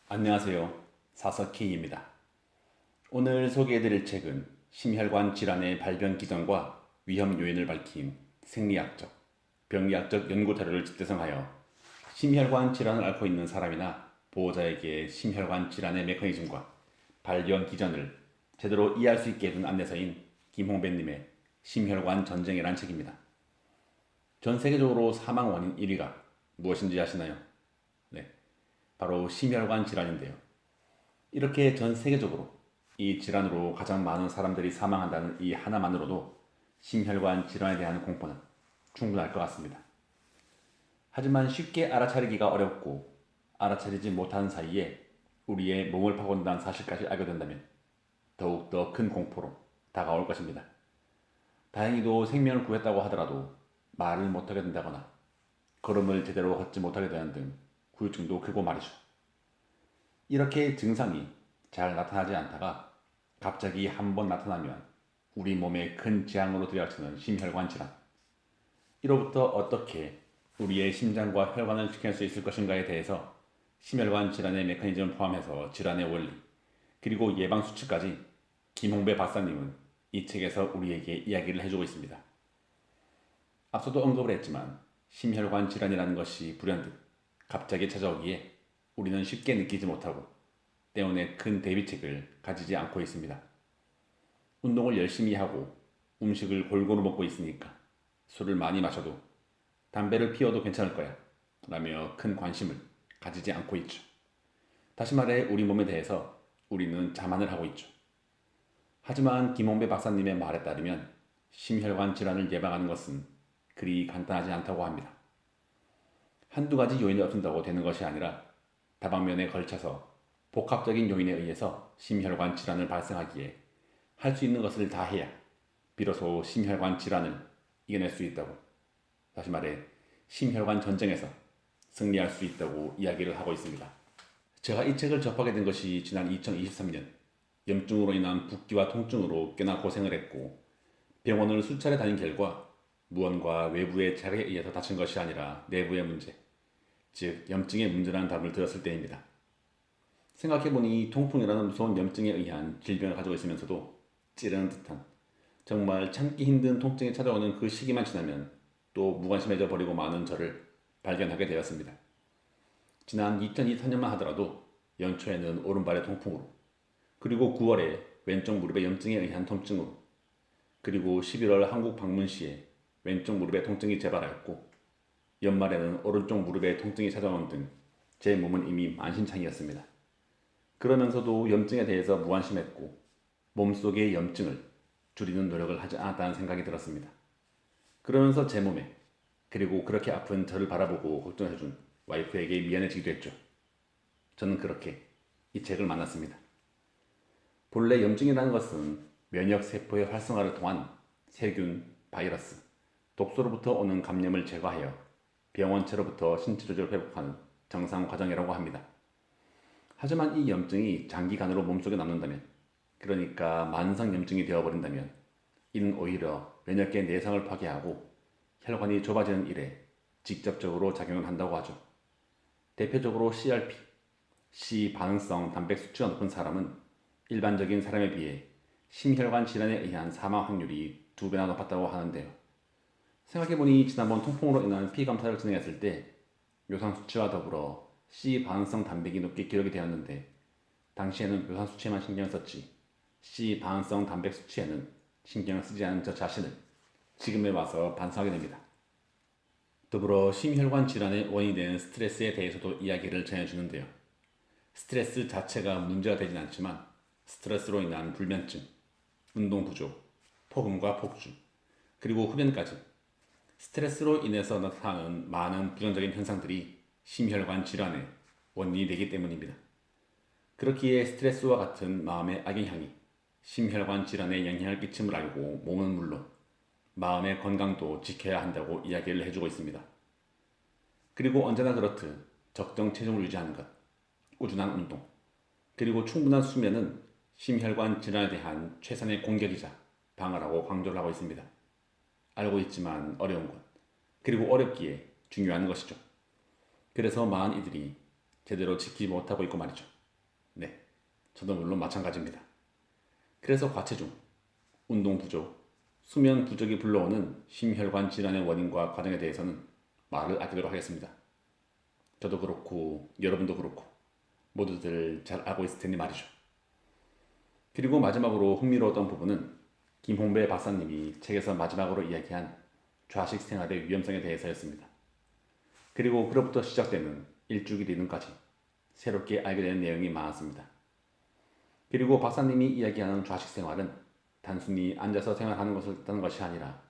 안녕하세요. 사석K입니다. 오늘 소개해드릴 책은 심혈관 질환의 발병 기전과 위험 요인을 밝힌 생리학적, 병리학적 연구 자료를 집대성하여 심혈관 질환을 앓고 있는 사람이나 보호자에게 심혈관 질환의 메커니즘과 발병 기전을 제대로 이해할 수 있게 해준 안내서인 김홍배님의 심혈관 전쟁이란 책입니다. 전 세계적으로 사망 원인 1위가 무엇인지 아시나요? 네, 바로 심혈관 질환인데요. 이렇게 전 세계적으로 이 질환으로 가장 많은 사람들이 사망한다는 이 하나만으로도 심혈관 질환에 대한 공포는 충분할 것 같습니다. 하지만 쉽게 알아차리기가 어렵고 알아차리지 못하는 사이에 우리의 몸을 파고든다는 사실까지 알게 된다면 더욱더 큰 공포로 다가올 것입니다. 다행히도 생명을 구했다고 하더라도 말을 못하게 된다거나 걸음을 제대로 걷지 못하게 되는 등 후유증도 크고 말이죠. 이렇게 증상이 잘 나타나지 않다가 갑자기 한 번 나타나면 우리 몸에 큰 재앙으로 들이닥치는 심혈관 질환. 이로부터 어떻게 우리의 심장과 혈관을 지킬 수 있을 것인가에 대해서 심혈관 질환의 메커니즘을 포함해서 질환의 원리, 그리고 예방 수칙까지 김홍배 박사님은 이 책에서 우리에게 이야기를 해주고 있습니다. 앞서도 언급을 했지만 심혈관 질환이라는 것이 불현듯 갑자기 찾아오기에 우리는 쉽게 느끼지 못하고 때문에 큰 대비책을 가지지 않고 있습니다. 운동을 열심히 하고 음식을 골고루 먹고 있으니까 술을 많이 마셔도 담배를 피워도 괜찮을 거야 라며 큰 관심을 가지지 않고 있죠. 다시 말해 우리 몸에 대해서 우리는 자만을 하고 있죠. 하지만 김홍배 박사님의 말에 따르면 심혈관 질환을 예방하는 것은 그리 간단하지 않다고 합니다. 한두 가지 요인이 없앤다고 되는 것이 아니라 다방면에 걸쳐서 복합적인 요인에 의해서 심혈관 질환을 발생하기에 할 수 있는 것을 다 해야 비로소 심혈관 질환을 이겨낼 수 있다고, 다시 말해 심혈관 전쟁에서 승리할 수 있다고 이야기를 하고 있습니다. 제가 이 책을 접하게 된 것이 지난 2023년 염증으로 인한 붓기와 통증으로 꽤나 고생을 했고 병원을 수차례 다닌 결과 무언가 외부의 자극에 의해서 다친 것이 아니라 내부의 문제, 즉 염증의 문제라는 답을 들었을 때입니다. 생각해보니 통풍이라는 무서운 염증에 의한 질병을 가지고 있으면서도 찌르는 듯한 정말 참기 힘든 통증이 찾아오는 그 시기만 지나면 또 무관심해져 버리고 마는 저를 발견하게 되었습니다. 지난 2024년만 하더라도 연초에는 오른발의 통풍으로, 그리고 9월에 왼쪽 무릎의 염증에 의한 통증으로, 그리고 11월 한국 방문 시에 왼쪽 무릎의 통증이 재발하였고 연말에는 오른쪽 무릎의 통증이 찾아오는 등 제 몸은 이미 만신창이었습니다. 그러면서도 염증에 대해서 무관심했고 몸속의 염증을 줄이는 노력을 하지 않았다는 생각이 들었습니다. 그러면서 제 몸에, 그리고 그렇게 아픈 저를 바라보고 걱정해준 와이프에게 미안해지기도 했죠. 저는 그렇게 이 책을 만났습니다. 본래 염증이라는 것은 면역세포의 활성화를 통한 세균, 바이러스, 독소로부터 오는 감염을 제거하여 병원체로부터 신체조직을 회복하는 정상 과정이라고 합니다. 하지만 이 염증이 장기간으로 몸속에 남는다면, 그러니까 만성염증이 되어버린다면 이는 오히려 면역계 내성을 파괴하고 혈관이 좁아지는 일에 직접적으로 작용을 한다고 하죠. 대표적으로 CRP, C 반응성 단백 수치가 높은 사람은 일반적인 사람에 비해 심혈관 질환에 의한 사망 확률이 2배나 높았다고 하는데요. 생각해보니 지난번 통풍으로 인한 피검사를 진행했을 때 묘상 수치와 더불어 C 반응성 단백이 높게 기록이 되었는데 당시에는 묘상 수치에만 신경을 썼지 C 반응성 단백 수치에는 신경을 쓰지 않은 저 자신을 지금에 와서 반성하게 됩니다. 더불어 심혈관 질환의 원인이 되는 스트레스에 대해서도 이야기를 전해주는데요. 스트레스 자체가 문제가 되진 않지만 스트레스로 인한 불면증, 운동 부족, 폭음과 폭주, 그리고 흡연까지 스트레스로 인해서 나타나는 많은 부정적인 현상들이 심혈관 질환의 원인이 되기 때문입니다. 그렇기에 스트레스와 같은 마음의 악영향이 심혈관 질환에 영향을 끼침을 알고 몸은 물론 마음의 건강도 지켜야 한다고 이야기를 해주고 있습니다. 그리고 언제나 그렇듯 적정 체중을 유지하는 것, 꾸준한 운동, 그리고 충분한 수면은 심혈관 질환에 대한 최선의 공격이자 방어라고 강조를 하고 있습니다. 알고 있지만 어려운 것, 그리고 어렵기에 중요한 것이죠. 그래서 많은 이들이 제대로 지키지 못하고 있고 말이죠. 네, 저도 물론 마찬가지입니다. 그래서 과체중, 운동 부족, 수면 부족이 불러오는 심혈관 질환의 원인과 과정에 대해서는 말을 아끼도록 하겠습니다. 저도 그렇고 여러분도 그렇고 모두들 잘 알고 있을 테니 말이죠. 그리고 마지막으로 흥미로웠던 부분은 김홍배 박사님이 책에서 마지막으로 이야기한 좌식 생활의 위험성에 대해서였습니다. 그리고 그로부터 시작되는 일주기 리듬까지 새롭게 알게 되는 내용이 많았습니다. 그리고 박사님이 이야기하는 좌식 생활은 단순히 앉아서 생활하는 것을 뜻하는 것이 아니라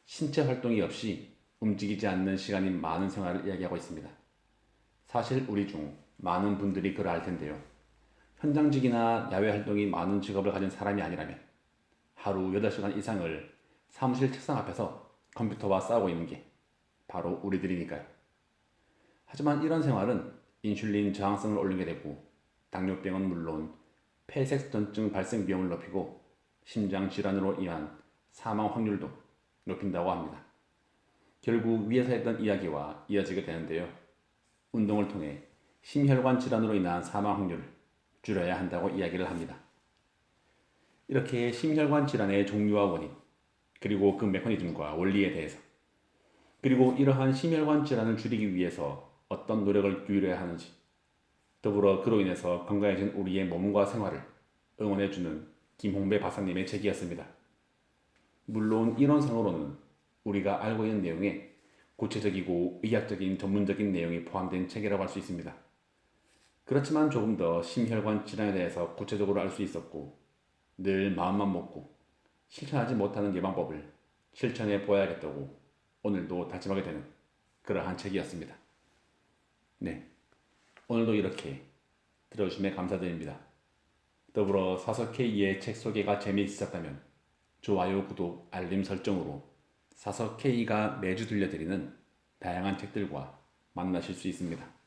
신체 활동이 없이 움직이지 않는 시간이 많은 생활을 이야기하고 있습니다. 사실 우리 중 많은 분들이 그걸 알 텐데요. 현장직이나 야외 활동이 많은 직업을 가진 사람이 아니라면 하루 8시간 이상을 사무실 책상 앞에서 컴퓨터와 싸우고 있는 게 바로 우리들이니까요. 하지만 이런 생활은 인슐린 저항성을 올리게 되고 당뇨병은 물론 폐색전증 발생 위험을 높이고 심장 질환으로 인한 사망 확률도 높인다고 합니다. 결국 위에서 했던 이야기와 이어지게 되는데요. 운동을 통해 심혈관 질환으로 인한 사망 확률을 줄여야 한다고 이야기를 합니다. 이렇게 심혈관 질환의 종류와 원인, 그리고 그 메커니즘과 원리에 대해서, 그리고 이러한 심혈관 질환을 줄이기 위해서 어떤 노력을 기울여야 하는지, 더불어 그로 인해서 건강해진 우리의 몸과 생활을 응원해주는 김홍배 박사님의 책이었습니다. 물론 이론상으로는 우리가 알고 있는 내용에 구체적이고 의학적인 전문적인 내용이 포함된 책이라고 할 수 있습니다. 그렇지만 조금 더 심혈관 질환에 대해서 구체적으로 알 수 있었고 늘 마음만 먹고 실천하지 못하는 예방법을 실천해 보아야겠다고 오늘도 다짐하게 되는 그러한 책이었습니다. 네, 오늘도 이렇게 들어주심에 감사드립니다. 더불어 사서K의 책 소개가 재미있으셨다면 좋아요, 구독, 알림 설정으로 사서K가 매주 들려드리는 다양한 책들과 만나실 수 있습니다.